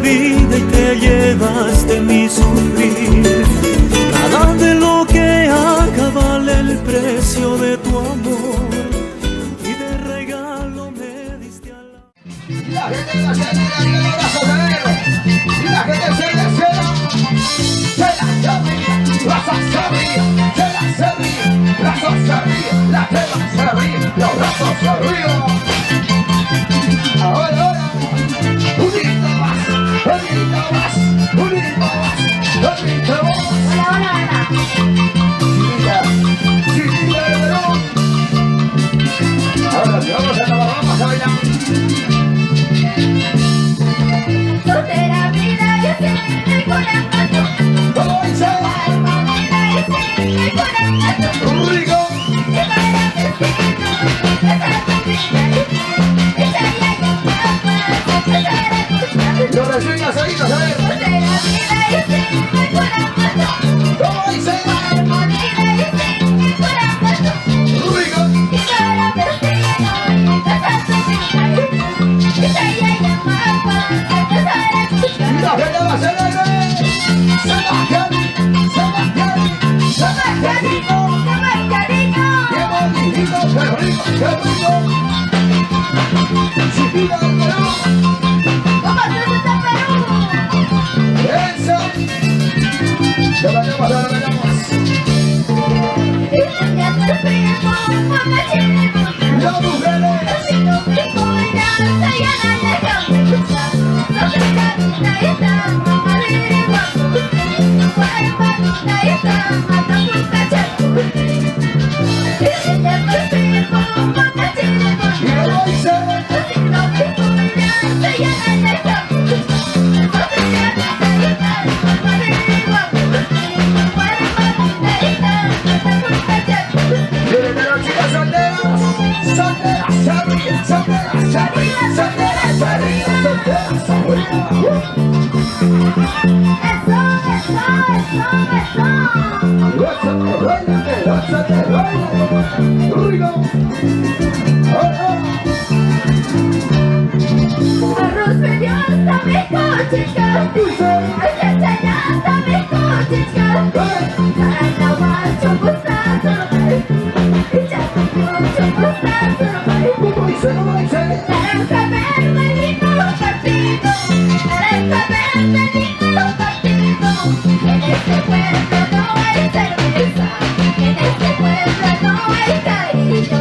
vida y te llevas de mi sufrir. Nada de lo que haga vale el precio de tu amor, y de regalo me diste a la... Y la gente de la ciudad tiene los brazos de negro. Y la gente se la brazos se ríen, se ríe, brazos se ríen, la tela se ríe, los brazos se ríen. Ahora, unito más, unito más, unito más, unito más. Hola. Chiquilla, ahora sí, vamos a bailar. Soltera vida, yo siempre el corazón. ¿Cómo dice? Alma vida, yo siempre el corazón. Rico. Y para decirlo, esa sonrisa, ella ya llamaba para escuchar. Los recién seguidos, a ver. Soltera vida, yo siempre el corazón. ¿Cómo dice? Alma vida, yo siempre el corazón. Rico. Y para decirlo, esa sonrisa, ella ya llamaba para escuchar. Y la gente va a ser aire. Sebastián. Qué bonito, qué rico, qué rico. Chiquita del Perú. Eso. Ya bailamos, ya bailamos. Las mujeres. Y lo dice. Miren a las chicas solteras. Solteras, arriba, solteras, arriba, solteras, arriba, solteras, arriba. Gózate, baila. Rico. Arroz furiosa, mi cochica. Enseñanza, mi cochica. Sana guacho, gustazo, y ya mucho gustazo. ¿Cómo dice? Naranja verde, lindo partido. Naranja verde, lindo partido. En este pueblo no hay cerveza. En este pueblo no hay cariño.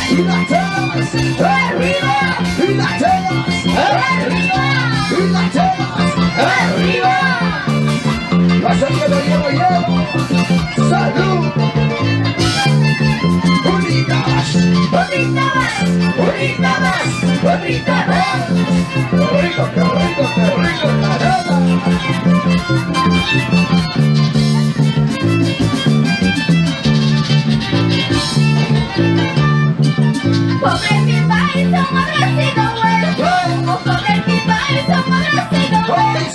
Y las telas, arriba. Y las telas, arriba. Y las telas, arriba. Pasa que lo llevo. Salud. Bonita más. Qué rico, caramba. Pobre mi país, no habrá sido bueno. Pobre mi país, no habrá sido bueno.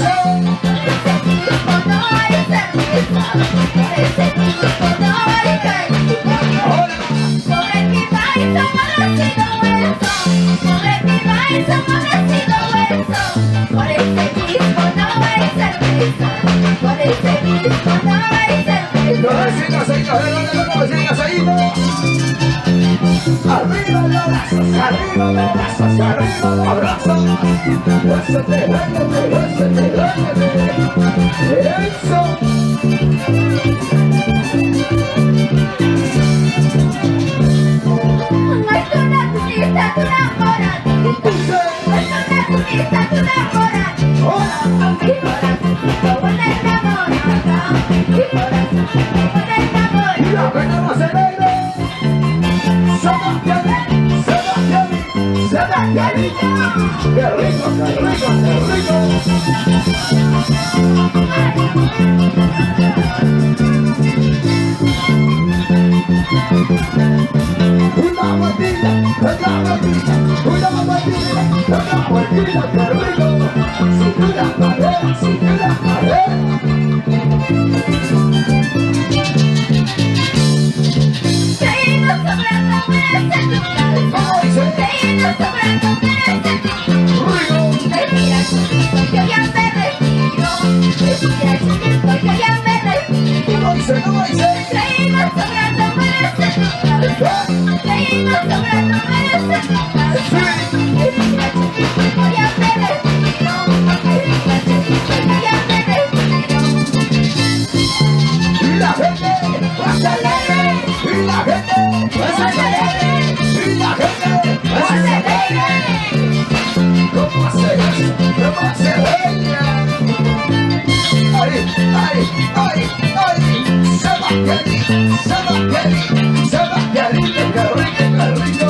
Por ese tipo no hay cerveza. Por ese tipo no hay cariño. Pobre mi país, no habrá sido bueno. Pobre mi país, no habrá sido bueno. Por ese tipo no hay cerveza. Por ese tipo no hay cerveza. Los vecinos seguidos. Arriba los brazos, arriba, abrazos. Huésete, eso. No es una turista, tu enamoradita. No es una turista, tu enamoradita. Mi corazoncito con el enamorada. Mi corazoncito con el enamorada. La pena no se ve. Sebastián. Qué rico. Una vueltita, qué rico. Cintura, madera. Seguimos sobrando buenas en tu cabeza. Seguimos sobrando buenas en tu cabeza. Rico. Me mira chinito, yo ya me retiro. Respira chinito, yo ya me retiro. ¿Cómo dice? ¿Cómo dice? Reímos sobrando merece tu reímos sobrando merece tu respira chinito, yo ya me retiro. Respira chinito, yo ya me retiro. Y la gente pasa alegre, y la gente pasa alegre, y la gente pasa alegre. ¿Cómo hace eso? ¿Cómo hace ella? Ay, ay, ay, ay. Sebastián, Sebastián, qué rico, qué rico.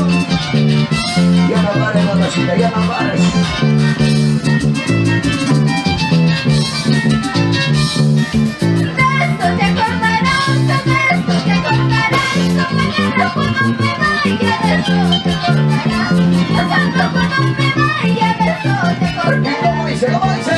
Ya no pares, mamacita, ya no pares. ¿Cómo dice? ¿Cómo dice?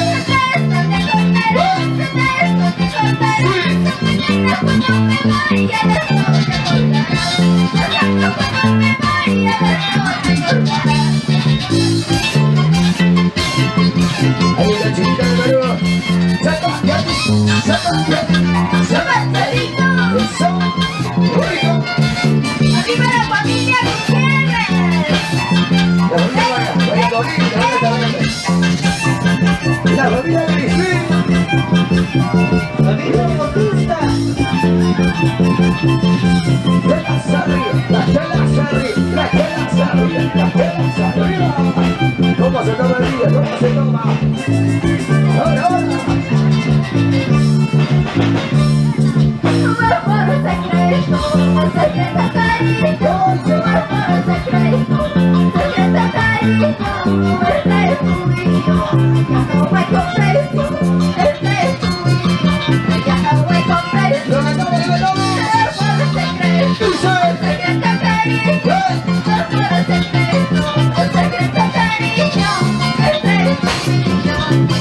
Ahí la chiquita de Perú. Sebastián, Sebastián, Sebastián. Eso, rico. ¡Arriba la familia Gutiérrez! La familia Grisín. Familia Bautista. La telas arriba, la telas arriba, la telas arriba. ¿Cómo se toma el día? ¿Cómo se toma? Ahora, ahora. Secreto cariño, secreto cariño, este es tuyo, ya no voy con precio, este es tuyo, ya no voy con precio. Lo cantamos, lo cantamos. Secreto cariño, secreto cariño, este es tuyo,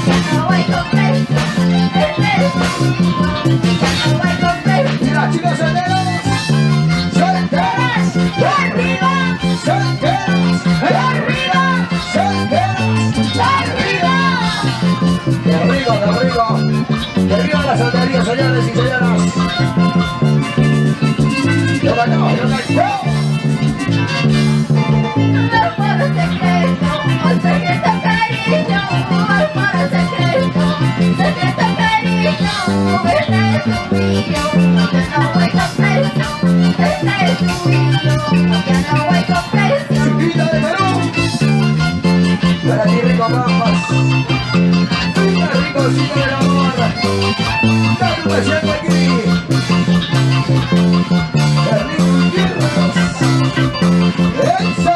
ya no voy con precio, este es tuyo, ya no voy con precio. Y las chicas solteras, solteras, arriba, solteras, arriba, solteras, arriba. ¡Qué rico, qué rico! ¡Que viva la soltería, señores y señoras! ¡Lo ganó, lo ganó! Secreto cariño, secreto cariño, este es tuyo, ya no voy con precio, este es tuyo, ya no voy con precio. ¡Chiquita de Perú! Para ti, rico Papas. ¡Qué rico, chico del amor! ¡Dale un besito aquí! ¡Qué rico, tiernos! ¡Eso!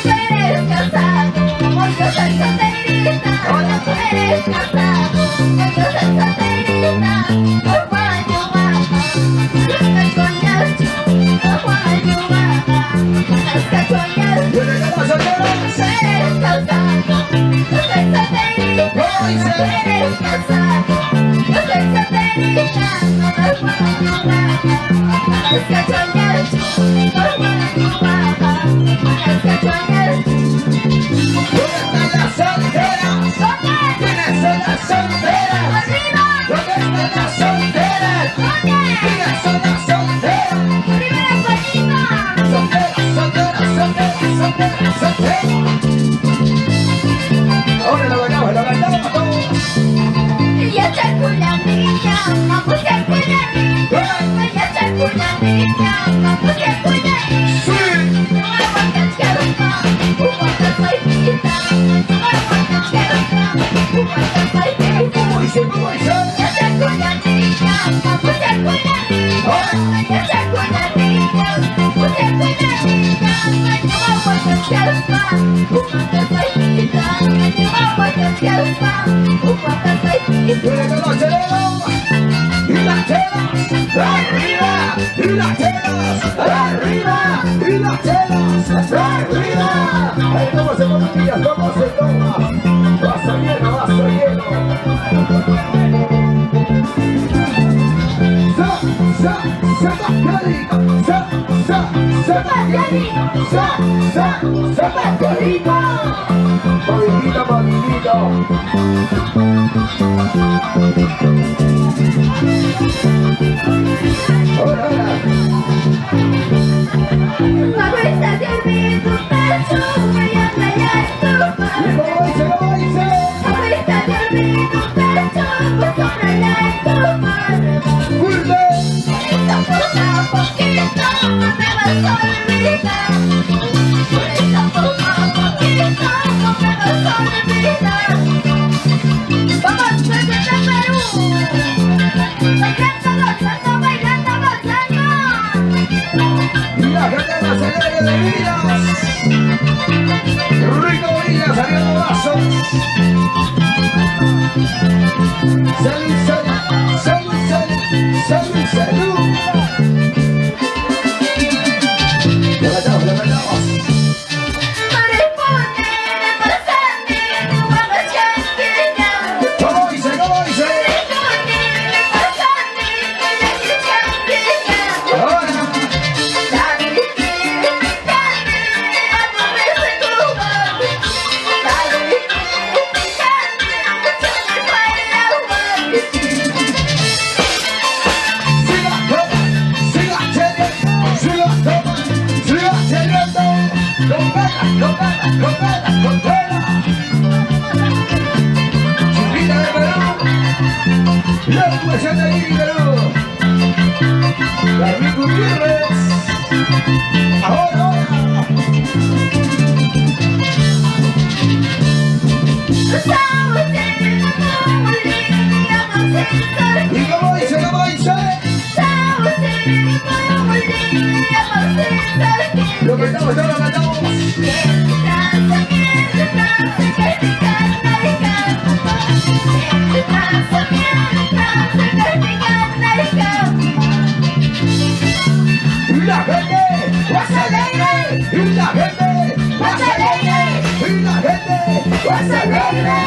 Tú eres casado, yo soy solterita. Tú eres casado, yo soy solterita. Por Juanyo baja, las cachoñas, por Juanyo baja, las cachoñas. ¡Yo le gano a solteras! Tú eres casado, yo soy solterita. ¿Cómo dice? Tú eres casado, yo soy solterita. Por Juanyo baja, las cachoñas, por Juanyo baja, las cachoñas. ¿Dónde están las solteras? ¿Quiénes son las solteras? ¡Arriba! ¿Dónde están las solteras? ¿Quiénes son las solteras? ¡Arriba la colina! Solteras, solteras, solteras, solteras, solteras. Ahora lo ganamos todos. Ella sacó la niña, vamos a sacó la niña. Ella sacó la niña, vamos a sacó la niña. Sí. No aguantas que aroma, aguantas bailita. No aguantas que aroma, aguantas bailita. ¿Cómo dice? ¿Cómo dice? Ella sacó la niña, vamos a sacó la niña. Ella sacó la niña, vamos a sacó la niña. No aguantas que aroma, aguantas bailita. No aguantas que aroma, aguantas bailita. ¡Yo le gano a Chelero! ¡Y las chelas! ¡Arriba! ¡Y las chelas! ¡Arriba! ¡Y las chelas! ¡Arriba! ¡Ay, cómo se toma, niñas! ¿Cómo se toma? ¡Vaso lleno, vaso lleno! ¡Sa, sa, sa, qué rico! ¡Sa, sa, Movidito, movidito. Ahora, ahora. Acuéstate en tu pecho, voy a callar tu ¿Y cómo dice? ¿Cómo dice? Acuéstate en tu pecho, pues sonreirá en tu mano. ¡Fuerte! Poquito a poquito no me vas a olvidar. Poquito no me vas a olvidar. Vamos, desde Perú. Bailando, bailando, bailando. Y la gente más alegre de Villas. Rico Villas saliendo brazos. Salud, salud, salud, salud, salud, salud. Levantamos, levantamos. ¿Cómo dice? ¿Cómo dice? Ahora. Siga teniendo. Con pena. Chiquita de Perú. La educación de aquí, Perú. David Gutiérrez. Ahora. ¿Y cómo dice? ¿Cómo dice? Lo cantamos, ya lo cantamos. Y la gente más alegre. Y la gente más alegre. Y la gente más alegre.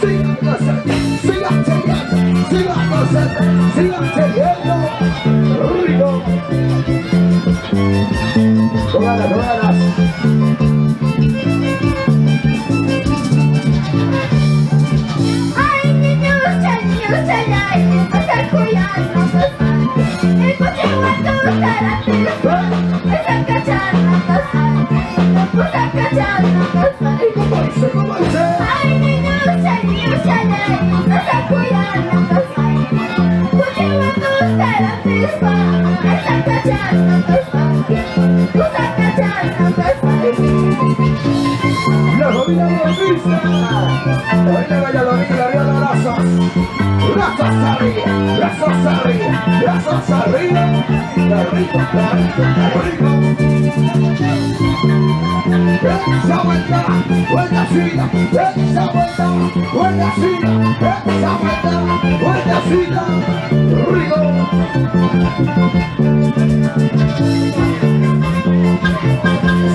Sigan gozando, sigan teniendo, sigan gozando, sigan teniendo. Rico. Con ganas, con ganas. Ay, niños, ya, está cuidando, el coche muerto estará triste, está cachando, está cachando, ¿Cómo dice? ¿Cómo dice? ay, niños, ya, está cuidando, el coche muerto estará triste, está cachando, está cachando, La familia Bautista. La familia Valladolid, arriba de brazos. Brazos arriba, brazos arriba, brazos arriba. ¡Qué rico, qué rico, qué rico! Esa vuelta, vuelta fila. Esa vuelta, vuelta fila. Esa vuelta, vuelta fila. Rico.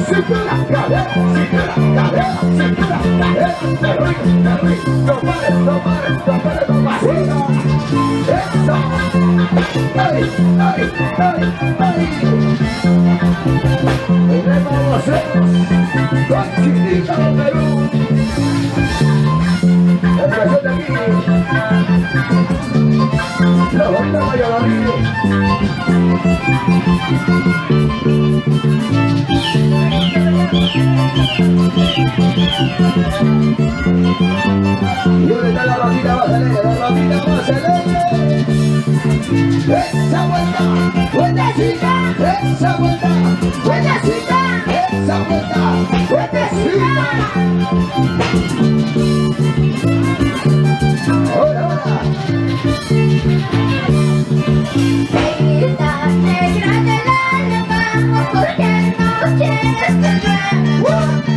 Cintura, cadera, cintura, cadera, cintura, cadera. ¡Qué rico, qué rico! No pares, no pares, no pares, no pares. Eso. ¡Ay, ay, ay, ay! Tenemos con Chiquita de Perú. El presente de aquí. La banda Valladolid. Y ahora está la rotita más alegre, la rotita más alegre. Esa vuelta, vueltecita, esa vuelta, vueltecita, esa vuelta, vueltecita. Ahora, ahora. Negrita, negra del alma, ¿por qué no quieres volver?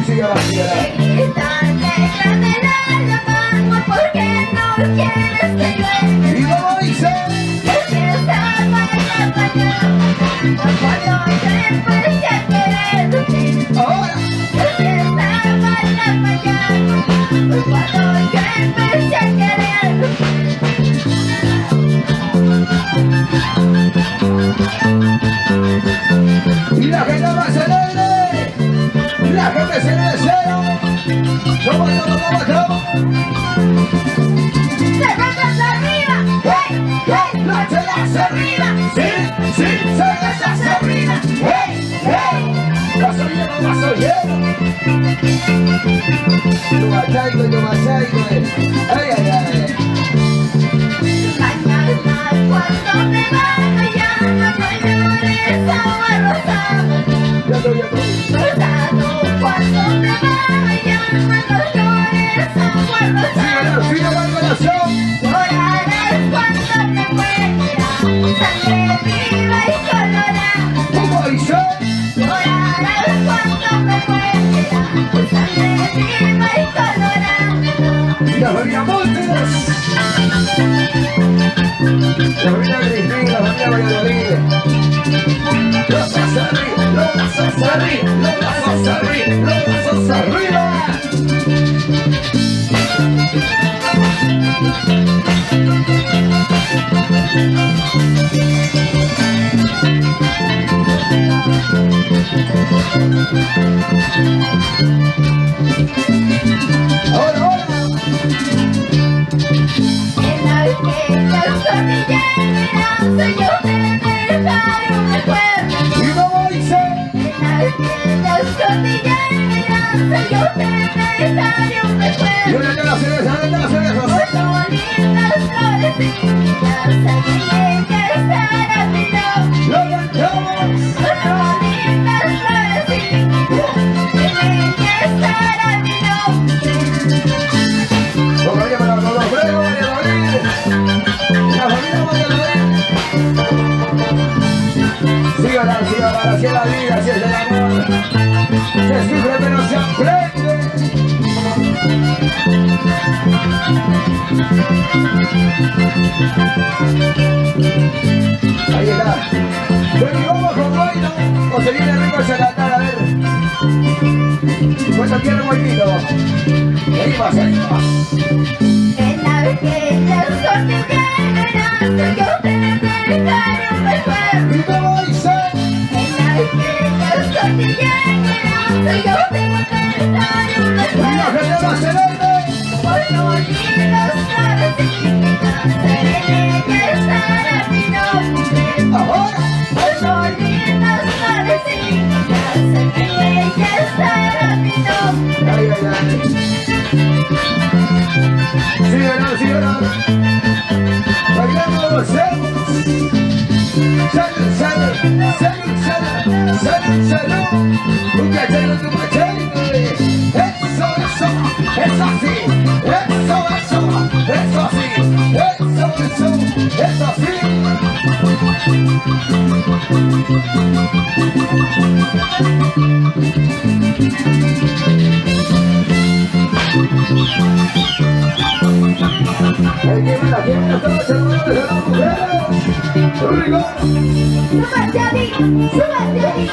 Sigue la fiera. Negrita, negra del alma, ¿por qué no quieres volver? ¿Y cómo dice? Porque estaba en la mañana, cuando yo empecé a quererte. Ahora. Porque estaba en la mañana, cuando yo empecé a quererte. que se le deseo. ¿Cómo estamos? Cervezas arriba, hey, hey, Las chelas arriba, sí, cervezas arriba. Hey, vaso lleno. Tu machaico. Ay. mañana cuando me vaya, no llores, agua rosada. Rosado, cuando me vaya, no llores, agua rosada. Llorarás cuando me muera, sangre viva y colorada. Llorarás cuando me muera, sangre viva y colorada. La familia Montes. La familia Cristina, la familia Valladolid. Los brazos arriba. Ahora. En aquellas cordilleras yo te dejaré un recuerdo. Y como dice, En aquellas cordilleras yo te dejaré un y recuerdo. una de las cervezas. Con lindas florecitas, allí ella estará mi lado. Lo cantamos. Con lindas florecitas, allí ella estará mi nombre. Con los fregos, Valladolid. La familia Valladolid. Sígala, así es la vida, así es el amor. Se sufre pero se aprende. Ahí está. Bueno, y vamos con Guaino. O se viene rico esa cantar, a ver. ¿Cuánto quiere Guainito? Ahí va. En aquellas cordilleras yo te dejaré un recuerdo. Y como dice, En aquellas cordilleras yo te dejaré un y la recuerdo. gente va a celebrar. Con lindas florecitas, en ella estará mi nombre. Ahora. Con lindas florecitas, en ella estará mi nombre. Ay. Síguenos. Bailando los cerros. Salud. Un cachero, tu machero. Eso. Es así. Eso así. El que manda, todos los hermanos de las mujeres. Rico. Súbete ahí, súbete ahí.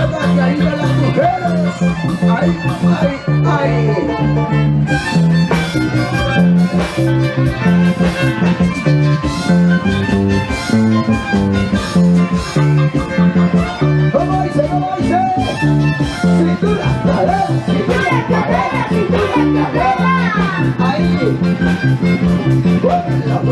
Sácate ahí de las mujeres. Ay. ¿Cómo dice? Cintura, cadera. Ahí. Copenas.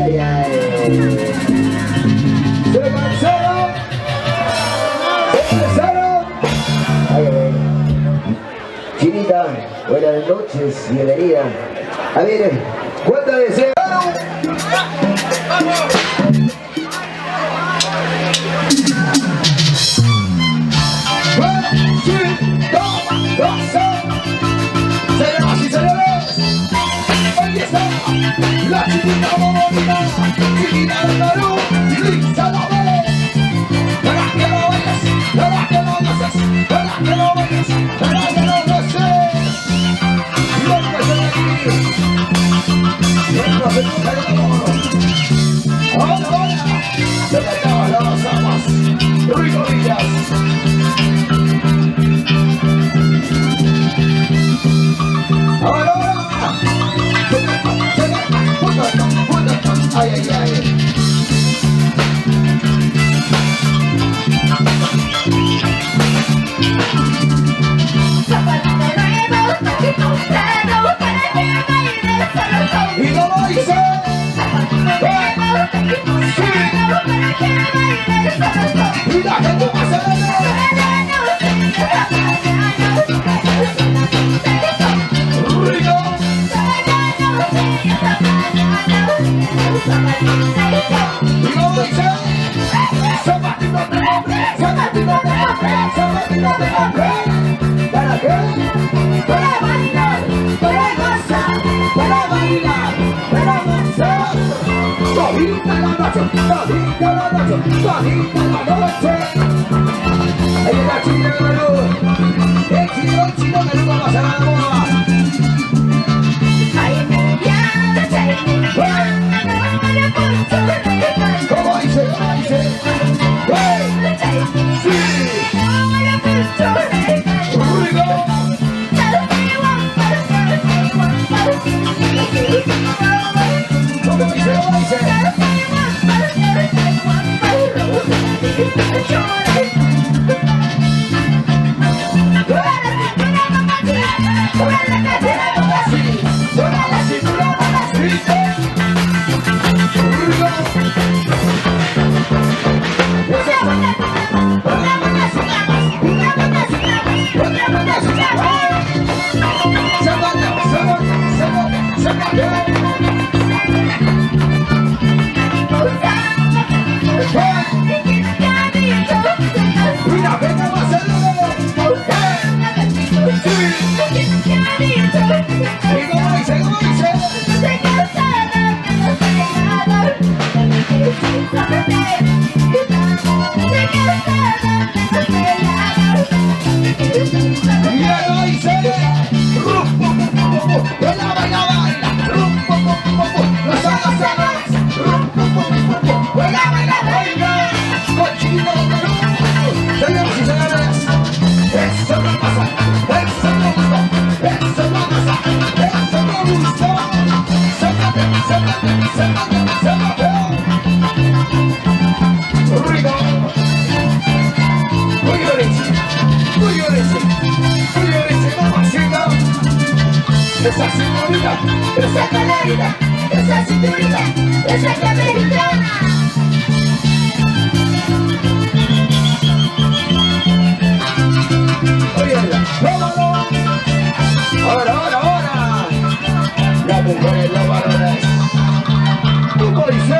Ay. Se cansaron. Ay. Chinita, buenas noches, bienvenida. A ver, ¿cuántas deseos? La chiquita bonita, chiquita de Perú, Lisa la ve. Para que lo vayas, para que lo goces, para que lo vayas, para que lo goces. Llévese de aquí. Llévese de aquí. Ahora, se me acaban las amas. Rico Villas. para bailar, para gozar, para bailar, para gozar. Todita la noche, todita la noche, todita la noche. Ahí está Chino Galú, el Chino Galú va a pasar a la moda. ¿Cómo dice? ¿Cómo dice? ¡Hey! ¡Sí! ¡Rico! ¿Cómo dice? ¿Cómo dice? Esa cinturita, esa calerita, esa cinturita, esa calerita. Óyela, vámonos. Ahora. Las mujeres, los varones. ¿Cómo dice?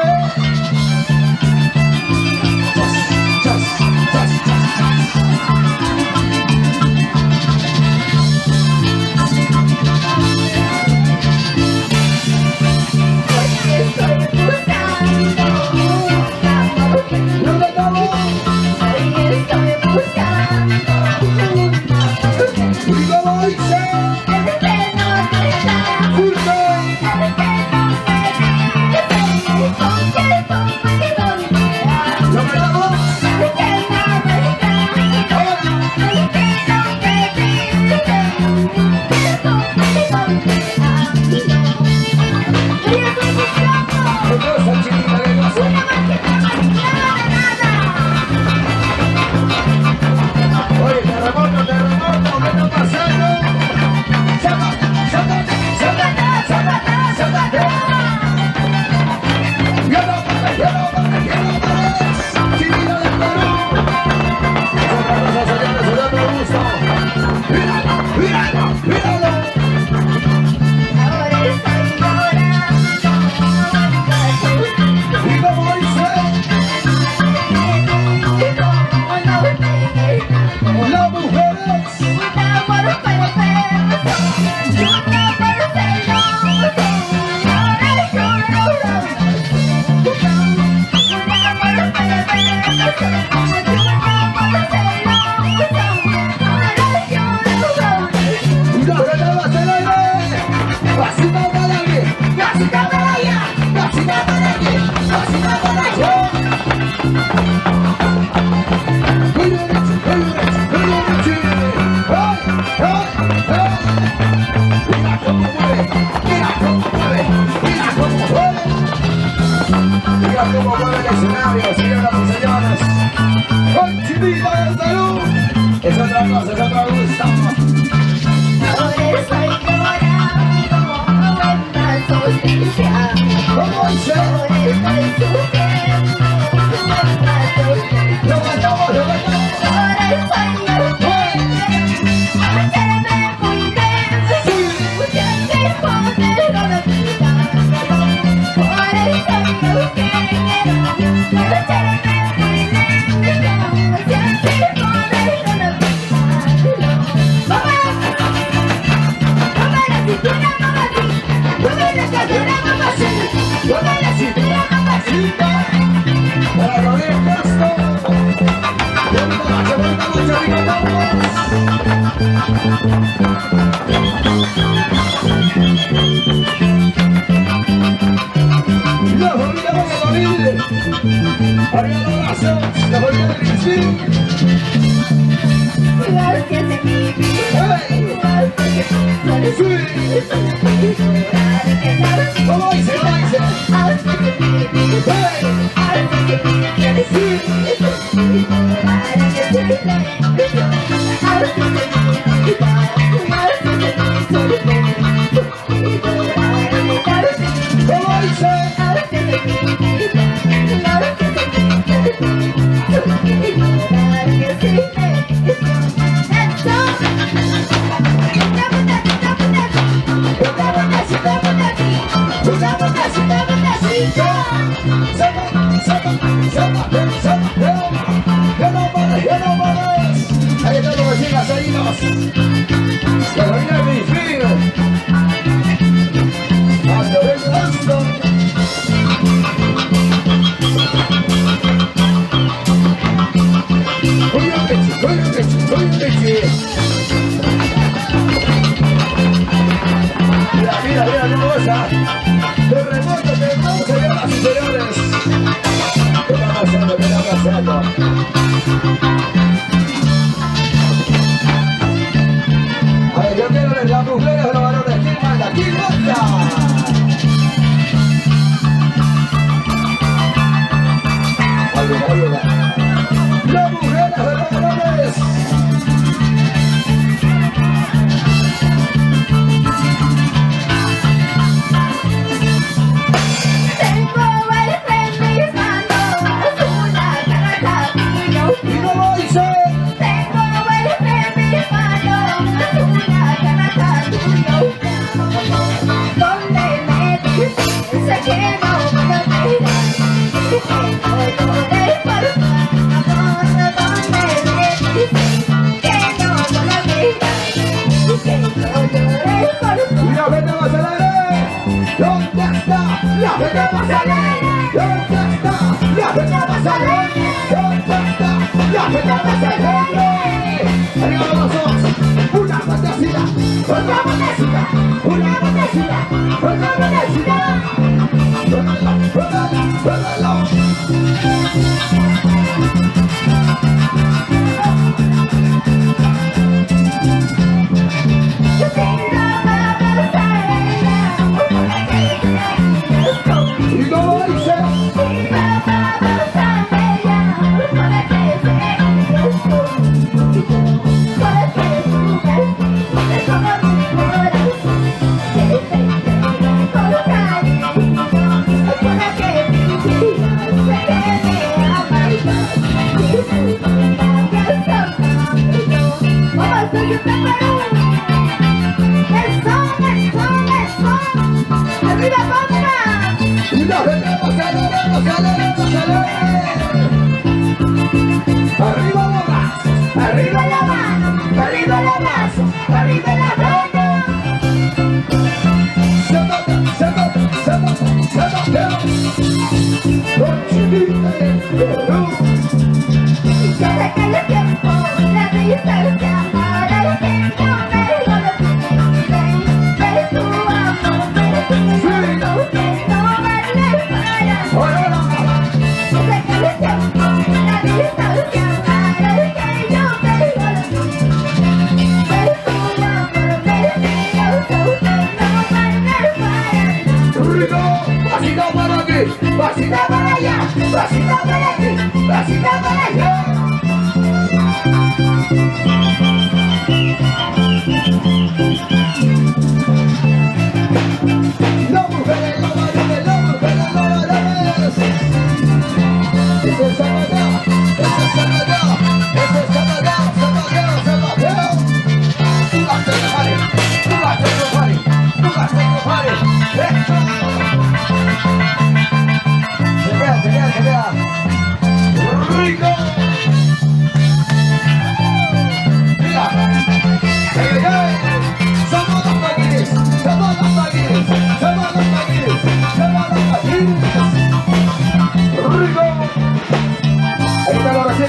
Rico.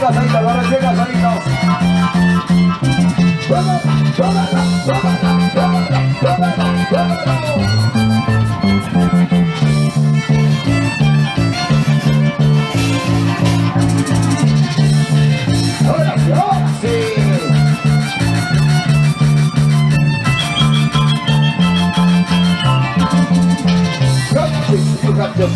casaditos, los recién casaditos. ¡Tómala, tómala, tómala, tómala, tómala, tómala! Ahora sí, ahora sí. Rápido.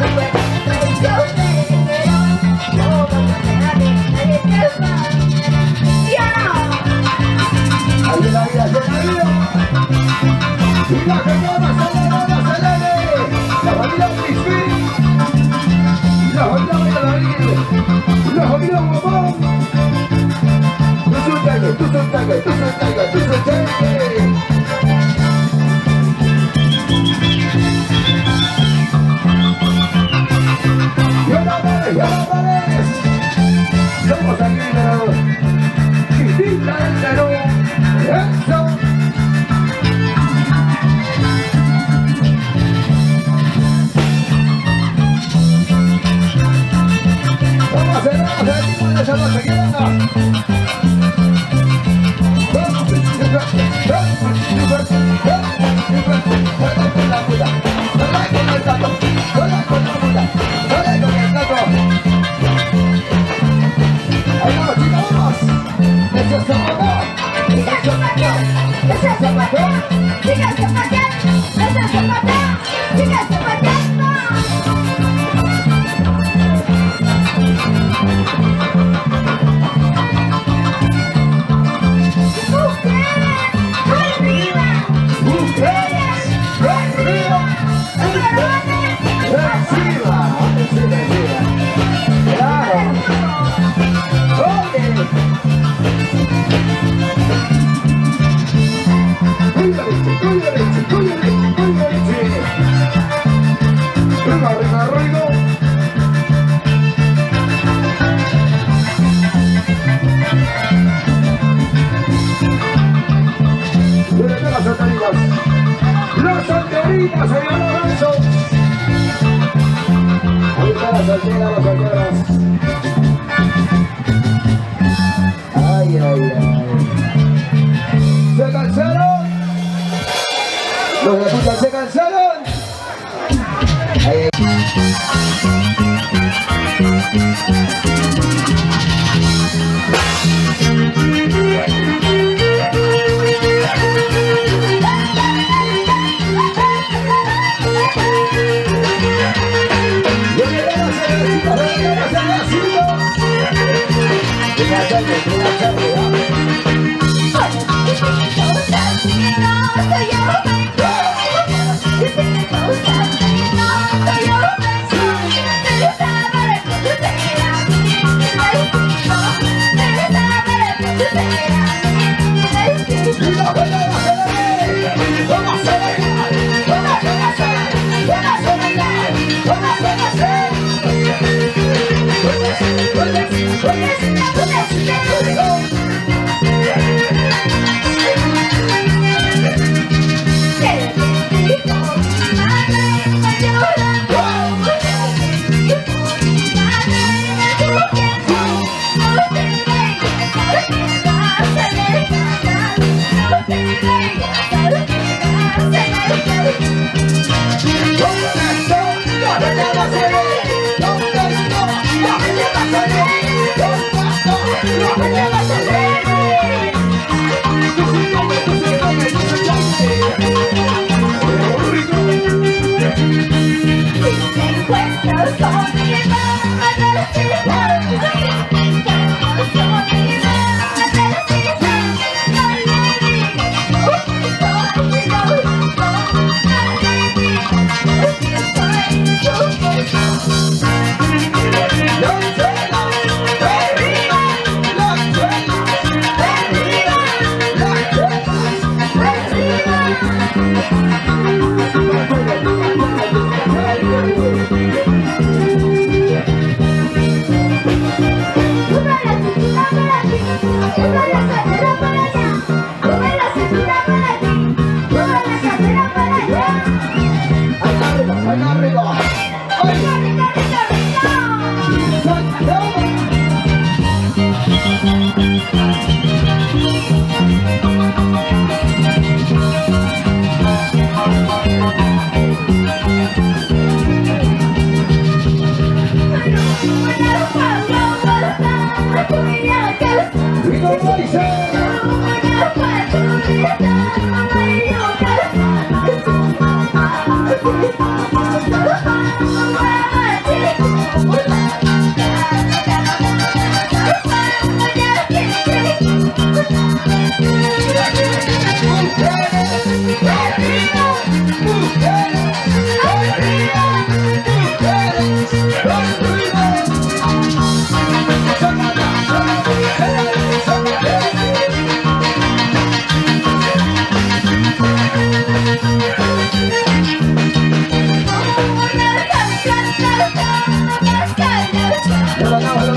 Bye. La señora Selene, la familia Crispín, la familia Villarreal, la familia Guapón. Tú sos un tiger, tú sos un tiger, tú sos un tiger, tú sos un tiger. ¡Ya vales! Somos aquí de nuevo. Quitita del Perú. ¡Eso! Vamos a hacer tipo de salvaje. Aquí las solteritas, señor Lorenzo. Ahí está la soltera, las solteras. Ay, ay, ay. ¿Se cansaron? ¿Los de puta se cansaron? Ahí, Let's go. Hey!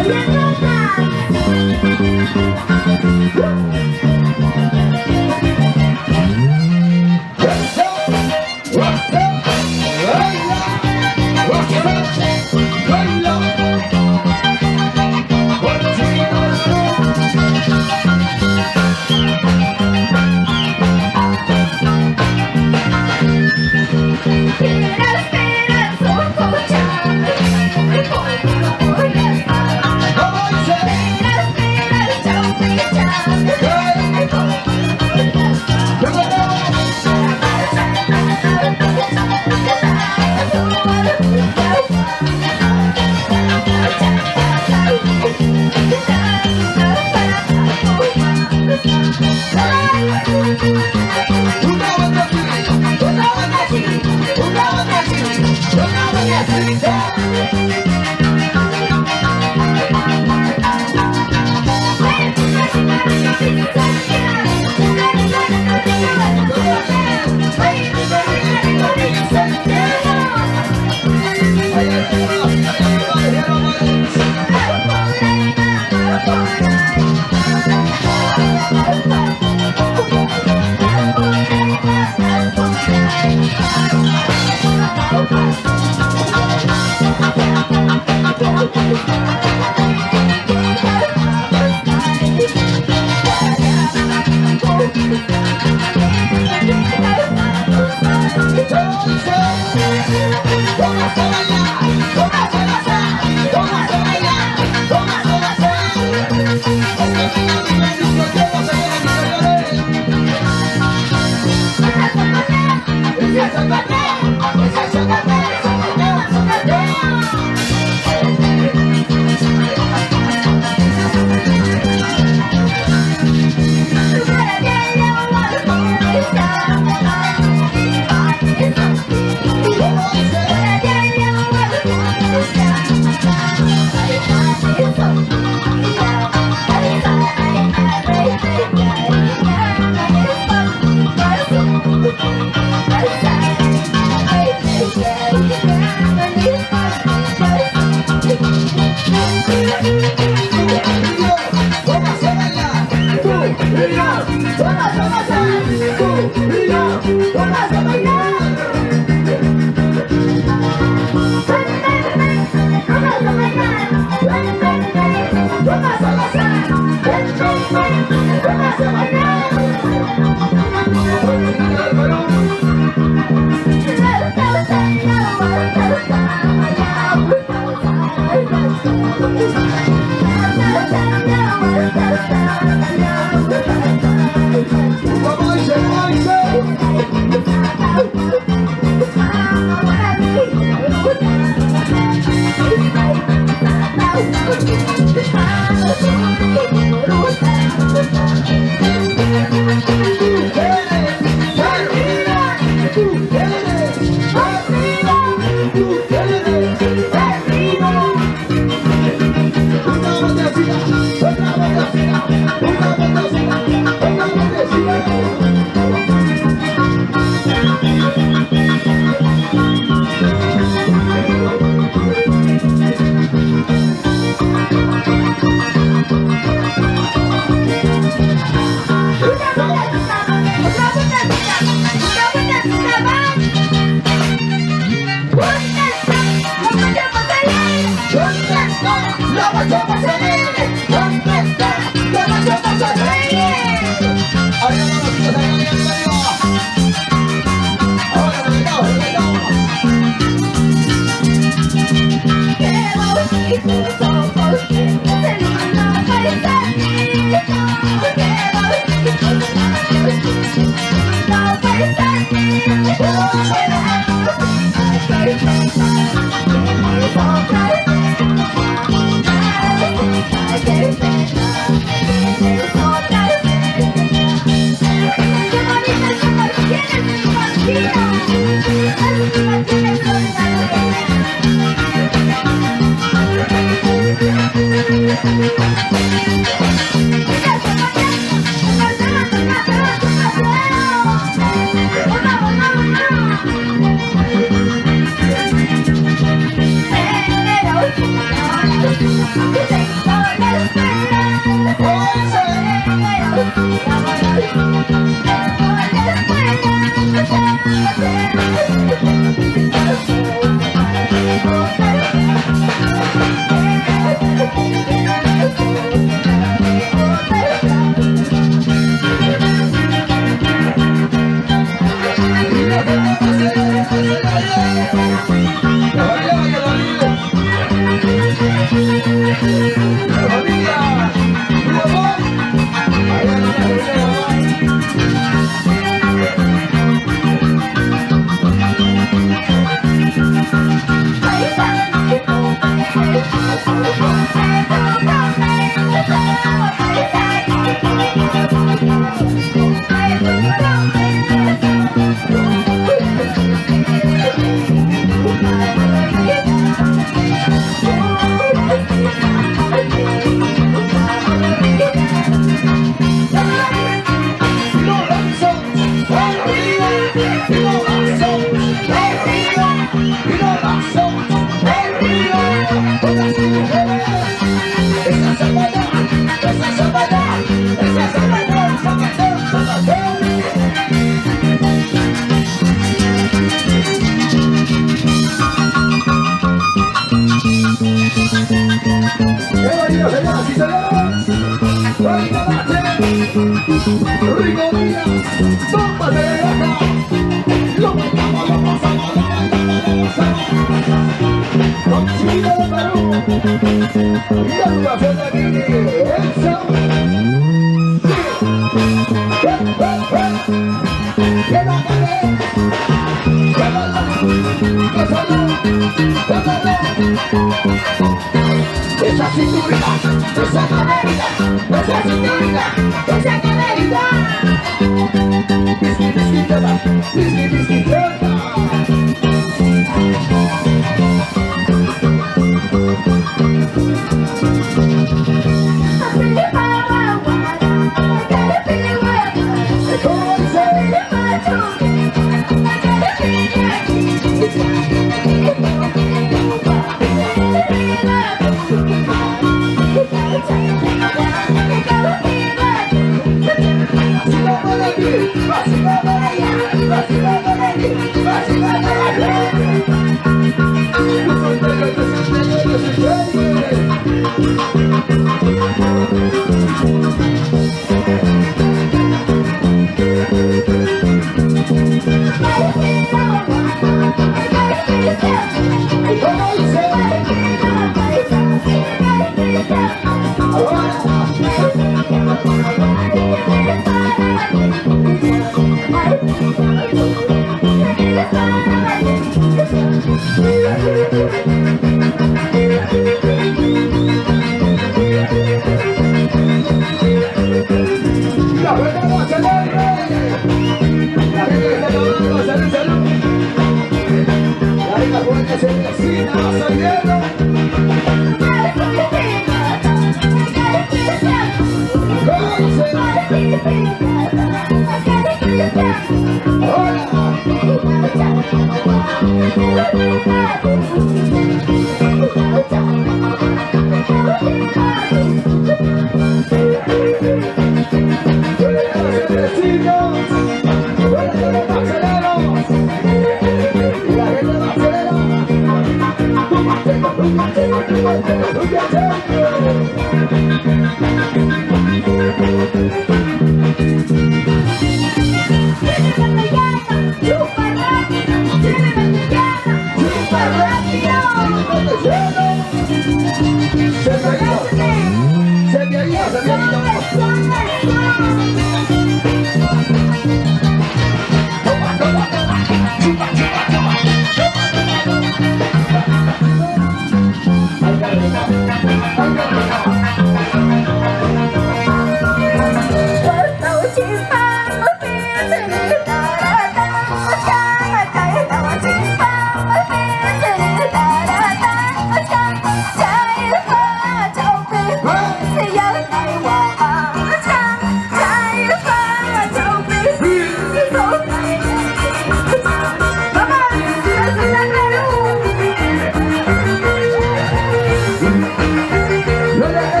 Look at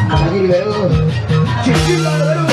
Aquí, Perú. Chiquita de Perú.